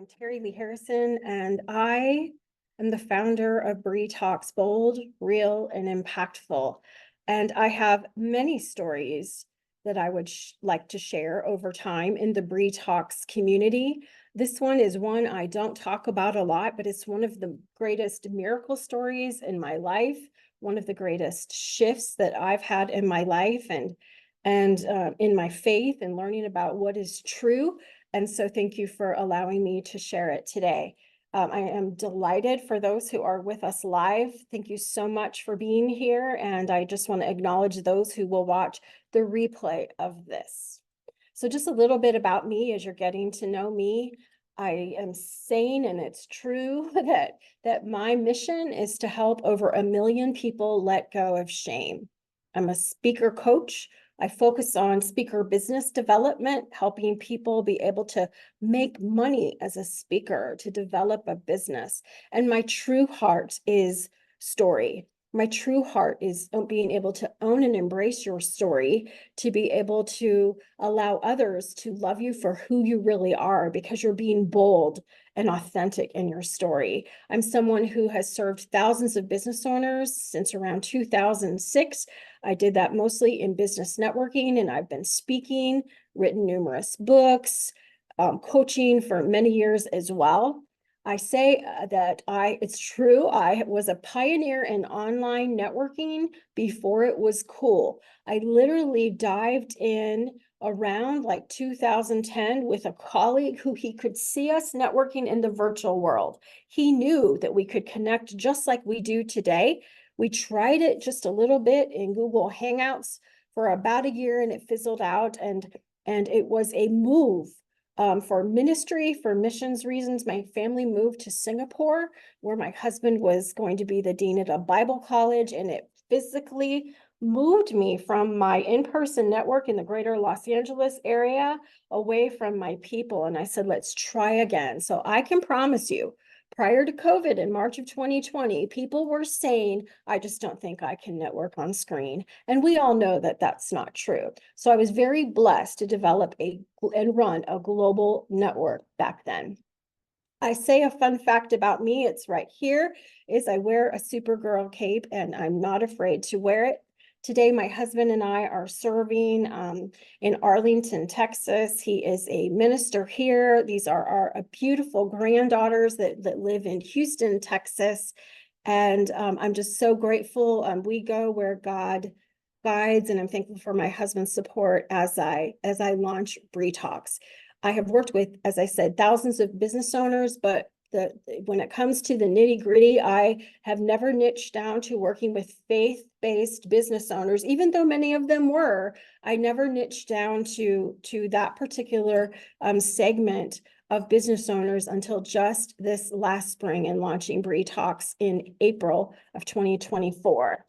Terilee Harrison, and I am the founder of BRI Talks, bold, real, and impactful. And I have many stories that I would like to share over time in the BRI Talks community. This one is one I don't talk about a lot, but it's one of the greatest miracle stories in my life, one of the greatest shifts that I've had in my life and in my faith and learning about what is true. And so thank you for allowing me to share it today. I am delighted for those who are with us live. Thank you so much for being here. And I just want to acknowledge those who will watch the replay of this. So just a little bit about me as you're getting to know me. I am saying, and it's true, that my mission is to help over 1 million people let go of shame. I'm a speaker coach. I focus on speaker business development, helping people be able to make money as a speaker, to develop a business. And my true heart is story. My true heart is being able to own and embrace your story, to be able to allow others to love you for who you really are, because you're being bold and authentic in your story. I'm someone who has served thousands of business owners since around 2006. I did that mostly in business networking, and I've been speaking, written numerous books, coaching for many years as well. I say that it's true, I was a pioneer in online networking before it was cool. I literally dived in around like 2010 with a colleague who he could see us networking in the virtual world. He knew that we could connect just like we do today. We tried it just a little bit in Google Hangouts for about a year, and it fizzled out. And it was a move for ministry, for missions reasons. My family moved to Singapore, where my husband was going to be the dean at a Bible college, and it physically moved me from my in-person network in the greater Los Angeles area away from my people. And I said, let's try again. So I can promise you, prior to COVID in March of 2020, people were saying, I just don't think I can network on screen. And we all know that that's not true. So I was very blessed to develop and run a global network back then. I say a fun fact about me, it's right here, is I wear a Supergirl cape, and I'm not afraid to wear it. Today, my husband and I are serving in Arlington, Texas. He is a minister here. These are our beautiful granddaughters that live in Houston, Texas. And I'm just so grateful. We go where God guides, and I'm thankful for my husband's support as I launch BRI Talks. I have worked with, as I said, thousands of business owners, but when it comes to the nitty-gritty, I have never niched down to working with faith-based business owners, even though many of them were. I never niched down to that particular segment of business owners until just this last spring and launching BRI Talks in April of 2024.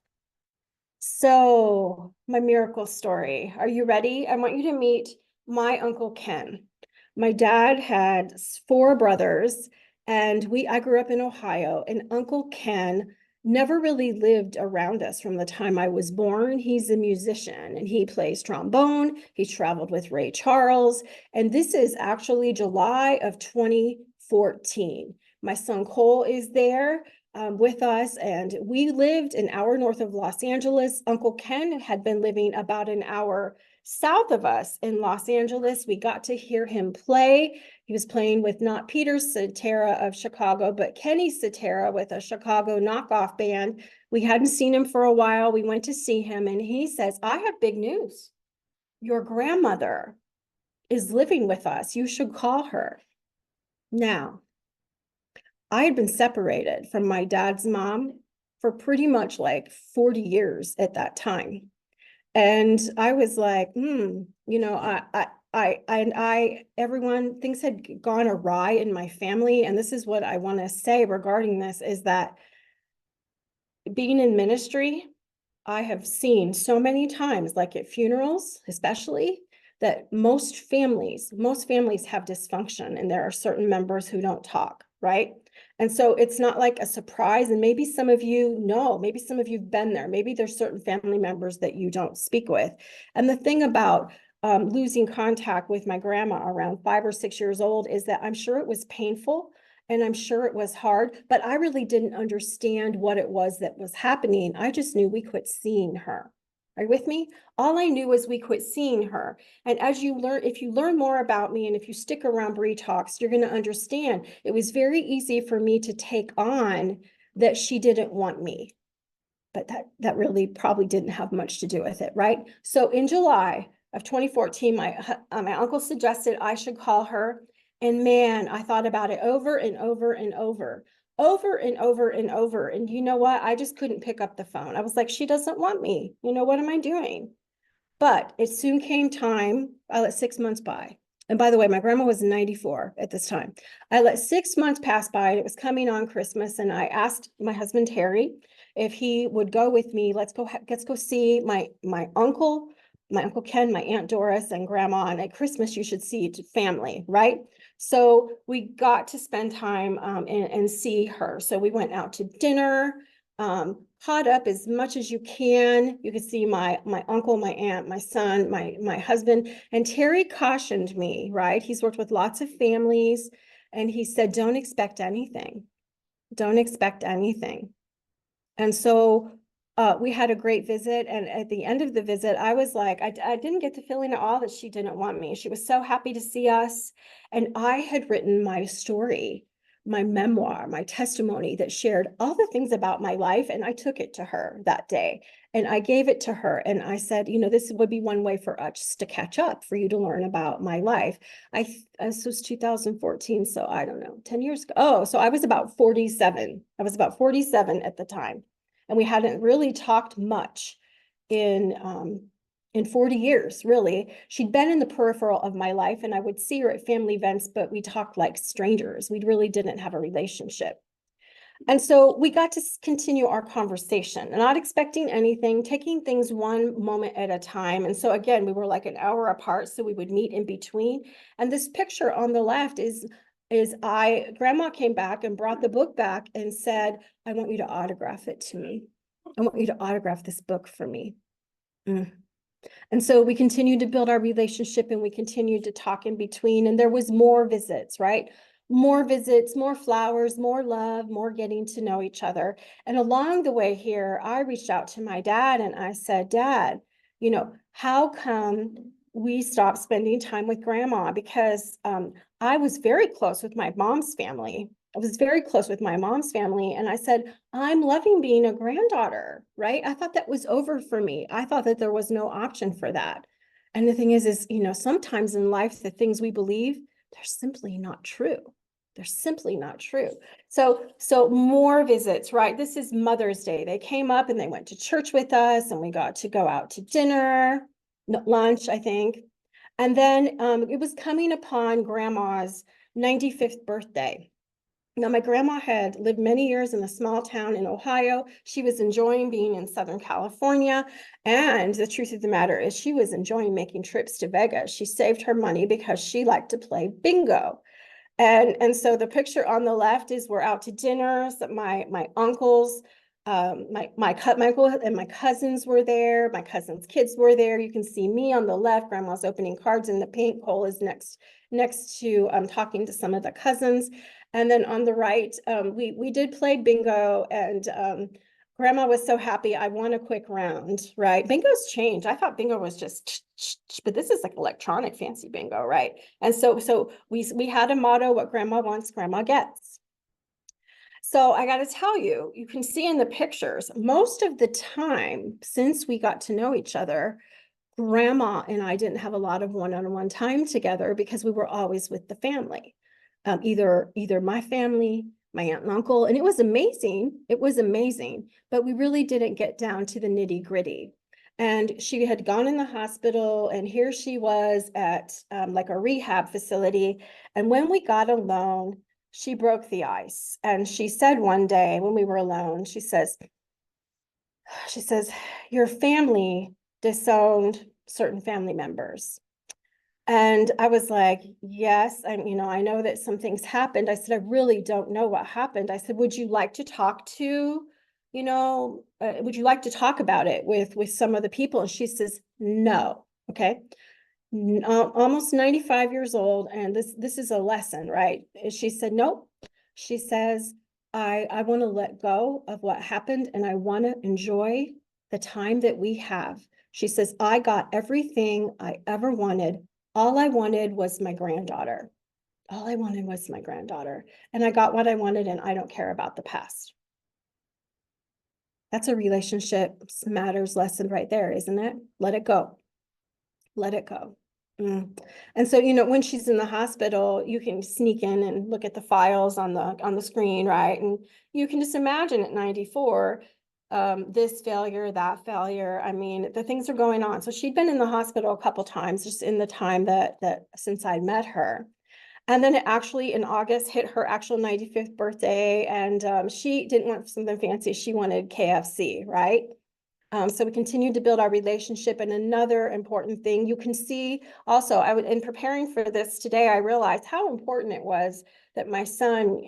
So, my miracle story. Are you ready? I want you to meet my Uncle Ken. My dad had 4 brothers, and I grew up in Ohio, and Uncle Ken never really lived around us from the time I was born. He's a musician, and he plays trombone. He traveled with Ray Charles, and this is actually July of 2014. My son Cole is there with us, and we lived an hour north of Los Angeles. Uncle Ken had been living about an hour south of us in Los Angeles. We got to hear him play. He was playing with not Peter Cetera of Chicago, but Kenny Cetera with a Chicago knockoff band. We hadn't seen him for a while. We went to see him, and he says, I have big news. Your grandmother is living with us. You should call her. Now, I had been separated from my dad's mom for pretty much like 40 years at that time. And I was like, everyone, things had gone awry in my family. And this is what I want to say regarding this, is that being in ministry, I have seen so many times, like at funerals, especially, that most families have dysfunction, and there are certain members who don't talk, right? And so it's not like a surprise. And maybe some of you know, maybe some of you've been there. Maybe there's certain family members that you don't speak with. And the thing about losing contact with my grandma around 5 or 6 years old is that I'm sure it was painful and I'm sure it was hard, but I really didn't understand what it was that was happening. I just knew we quit seeing her. Are you with me? All I knew was we quit seeing her. And as you learn, if you learn more about me and if you stick around BRI Talks, you're going to understand it was very easy for me to take on that she didn't want me. But that really probably didn't have much to do with it, right? So in July of 2014, my uncle suggested I should call her. And man, I thought about it over and over and over and over and over. And you know what? I just couldn't pick up the phone. I was like, she doesn't want me. You know, what am I doing? But it soon came time. I let 6 months by. And by the way, my grandma was 94 at this time. I let 6 months pass by and it was coming on Christmas. And I asked my husband, Terry, if he would go with me. Let's go see my uncle Ken, my Aunt Doris, and grandma. And at Christmas, you should see family, right? So we got to spend time and see her. So we went out to dinner. Hot up as much as you can. You can see my uncle, my aunt, my son, my husband. And Terry cautioned me, right? He's worked with lots of families, and he said, don't expect anything. Don't expect anything. And so we had a great visit. And at the end of the visit, I was like, I didn't get the feeling at all that she didn't want me. She was so happy to see us. And I had written my story, my memoir, my testimony that shared all the things about my life. And I took it to her that day and I gave it to her. And I said, you know, this would be one way for us to catch up, for you to learn about my life. This was 2014. So I don't know, 10 years ago. Oh, so I was about 47. I was about 47 at the time. And we hadn't really talked much in 40 years, really. She'd been in the peripheral of my life, and I would see her at family events, but we talked like strangers. We really didn't have a relationship. And so we got to continue our conversation, not expecting anything, taking things one moment at a time. And so again, we were like an hour apart, so we would meet in between. And this picture on the left is grandma came back and brought the book back and said, I want you to autograph it to me. I want you to autograph this book for me. And so we continued to build our relationship, and we continued to talk in between. And there was more visits, right? More visits, more flowers, more love, more getting to know each other. And along the way here, I reached out to my dad and I said, Dad, you know, how come we stopped spending time with grandma? Because I was very close with my mom's family. I was very close with my mom's family. And I said, I'm loving being a granddaughter, right? I thought that was over for me. I thought that there was no option for that. And the thing is, you know, sometimes in life, the things we believe, they're simply not true. They're simply not true. So more visits, right? This is Mother's Day. They came up and they went to church with us, and we got to go out to dinner, lunch, I think. And then it was coming upon grandma's 95th birthday. Now, my grandma had lived many years in a small town in Ohio. She was enjoying being in Southern California. And the truth of the matter is she was enjoying making trips to Vegas. She saved her money because she liked to play bingo. And so the picture on the left is we're out to dinner. So my uncles, my uncle and my cousins were there. My cousins' kids were there. You can see me on the left. Grandma's opening cards in the paint. Cole is next to talking to some of the cousins. And then on the right, we did play bingo, and Grandma was so happy. I won a quick round, right? Bingo's changed. I thought bingo was just, but this is like electronic fancy bingo, right? And so we had a motto: what grandma wants, grandma gets. So I got to tell you, you can see in the pictures, most of the time since we got to know each other, grandma and I didn't have a lot of one-on-one time together because we were always with the family, either my family, my aunt and uncle, and it was amazing. It was amazing, but we really didn't get down to the nitty gritty. And she had gone in the hospital, and here she was at like a rehab facility. And when we got alone, she broke the ice. And she said one day when we were alone, she says, your family disowned certain family members. And I was like, yes, I know that some things happened. I said, I really don't know what happened. I said, would you like to talk would you like to talk about it with some of the people? And she says, no. Okay. almost 95 years old, and this is a lesson, right? She said, nope. She says, I want to let go of what happened, and I want to enjoy the time that we have. She says, I got everything I ever wanted. All I wanted was my granddaughter. All I wanted was my granddaughter. And I got what I wanted, and I don't care about the past. That's a relationship matters lesson right there, isn't it? Let it go. Let it go. And so, when she's in the hospital, you can sneak in and look at the files on the screen, right? And you can just imagine at 94, this failure, that failure. I mean, the things are going on. So she'd been in the hospital a couple times just in the time that since I met her. And then it actually in August hit her actual 95th birthday, and she didn't want something fancy. She wanted KFC, right? So we continued to build our relationship. And another important thing you can see also, in preparing for this today, I realized how important it was that my son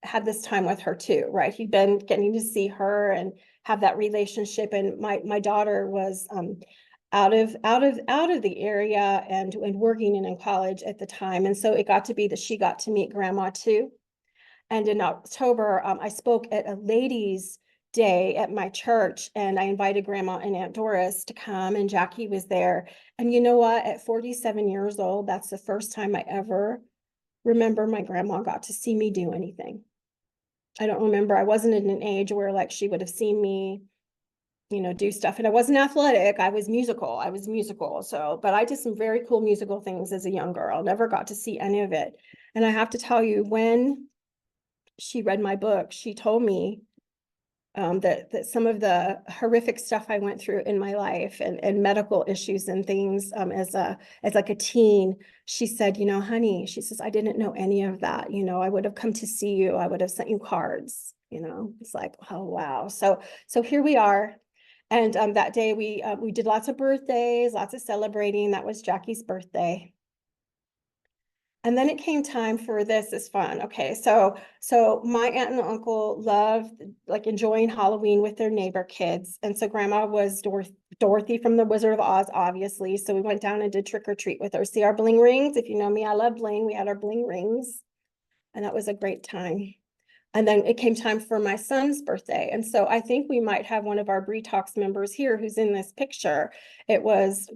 had this time with her too, right? He'd been getting to see her and have that relationship. And my daughter was out of the area and working and in college at the time. And so it got to be that she got to meet grandma too. And in October, I spoke at a ladies' day at my church, and I invited Grandma and Aunt Doris to come, and Jackie was there. And you know what? At 47 years old, that's the first time I ever remember my grandma got to see me do anything. I don't remember. I wasn't in an age where like she would have seen me, do stuff. And I wasn't athletic. I was musical. So, but I did some very cool musical things as a young girl. Never got to see any of it. And I have to tell you, when she read my book, she told me that some of the horrific stuff I went through in my life and medical issues and things as like a teen, she said, honey, she says, I didn't know any of that. I would have come to see you. I would have sent you cards. It's like, oh, wow. So here we are. And that day we did lots of birthdays, lots of celebrating. That was Jackie's birthday. And then it came time for this is fun. Okay, so my aunt and uncle loved like enjoying Halloween with their neighbor kids. And so grandma was Dorothy from the Wizard of Oz, obviously. So we went down and did trick or treat with her. See our bling rings? If you know me, I love bling. We had our bling rings. And that was a great time. And then it came time for my son's birthday. And so I think we might have one of our BRI Talks members here who's in this picture. It was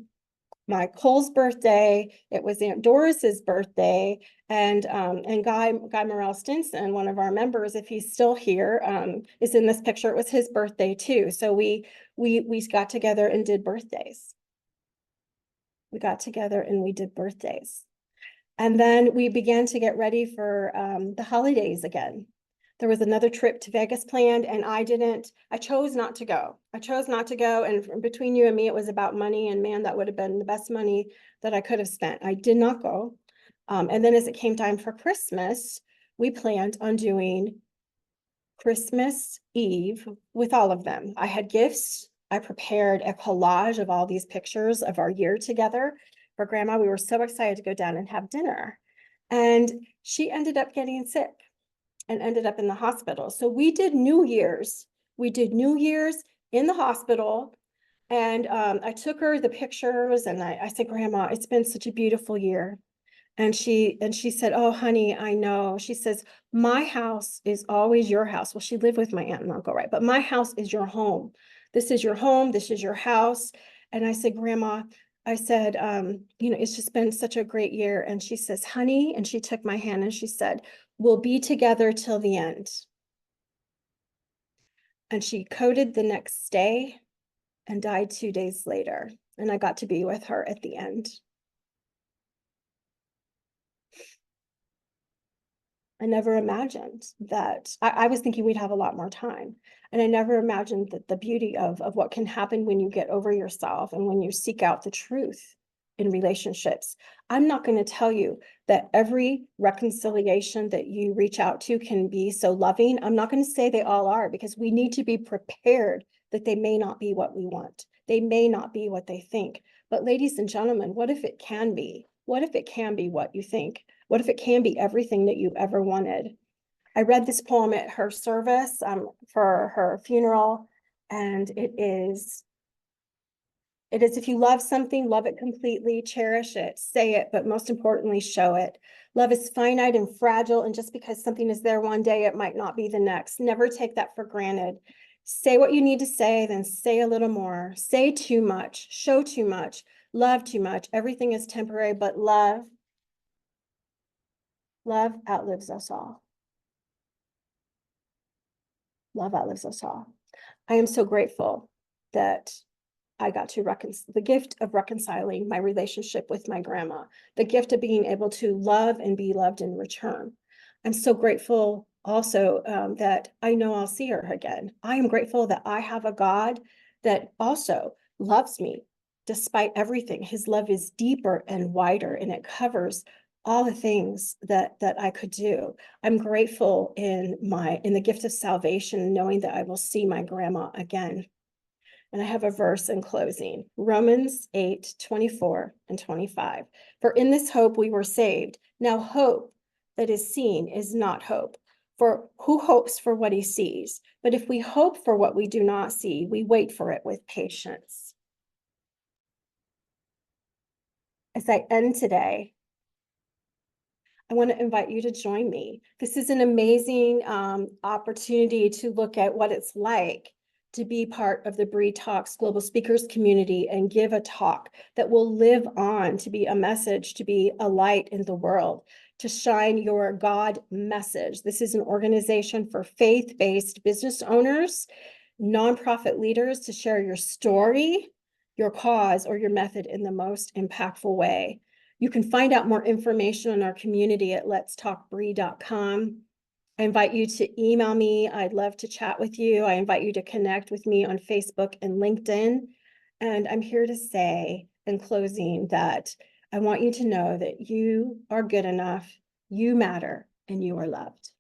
my Cole's birthday, it was Aunt Doris's birthday, and Guy Morrell Stinson, one of our members, if he's still here, is in this picture. It was his birthday too. So we got together and did birthdays. We got together and we did birthdays. And then we began to get ready for the holidays again. There was another trip to Vegas planned, and I chose not to go. And between you and me, it was about money, and man, that would have been the best money that I could have spent. I did not go. And then as it came time for Christmas, we planned on doing Christmas Eve with all of them. I had gifts. I prepared a collage of all these pictures of our year together. For Grandma, we were so excited to go down and have dinner. And she ended up getting sick and ended up in the hospital. So we did New Year's. We did New Year's in the hospital. And I took her the pictures and I said, Grandma, it's been such a beautiful year. And she said, oh, honey, I know. She says, my house is always your house. Well, she lived with my aunt and uncle, right? But my house is your home. This is your home. This is your house. And I said, Grandma, I said, it's just been such a great year. And she says, honey, and she took my hand and she said, we'll be together till the end. And she coded the next day and died 2 days later. And I got to be with her at the end. I never imagined that. I was thinking we'd have a lot more time. And I never imagined that the beauty of what can happen when you get over yourself and when you seek out the truth in relationships. I'm not going to tell you that every reconciliation that you reach out to can be so loving. I'm not going to say they all are, because we need to be prepared that they may not be what we want. They may not be what they think. But ladies and gentlemen, what if it can be? What if it can be what you think? What if it can be everything that you've ever wanted? I read this poem at her service for her funeral, and it is It is, if you love something, love it completely, cherish it, say it, but most importantly, show it. Love is finite and fragile, and just because something is there one day, it might not be the next. Never take that for granted. Say what you need to say, then say a little more. Say too much, show too much, love too much. Everything is temporary, but love outlives us all. Love outlives us all. I am so grateful that I got to the gift of reconciling my relationship with my grandma, the gift of being able to love and be loved in return. I'm so grateful also that I know I'll see her again. I am grateful that I have a God that also loves me despite everything. His love is deeper and wider, and it covers all the things that I could do. I'm grateful in the gift of salvation, knowing that I will see my grandma again. And I have a verse in closing, Romans 8:24 and 25. For in this hope we were saved. Now hope that is seen is not hope. For who hopes for what he sees? But if we hope for what we do not see, we wait for it with patience. As I end today, I want to invite you to join me. This is an amazing opportunity to look at what it's like to be part of the BRI Talks Global Speakers community and give a talk that will live on to be a message, to be a light in the world, to shine your God message. This is an organization for faith-based business owners, nonprofit leaders to share your story, your cause, or your method in the most impactful way. You can find out more information on our community at letstalkbri.com. I invite you to email me. I'd love to chat with you. I invite you to connect with me on Facebook and LinkedIn. And I'm here to say in closing that I want you to know that you are good enough, you matter, and you are loved.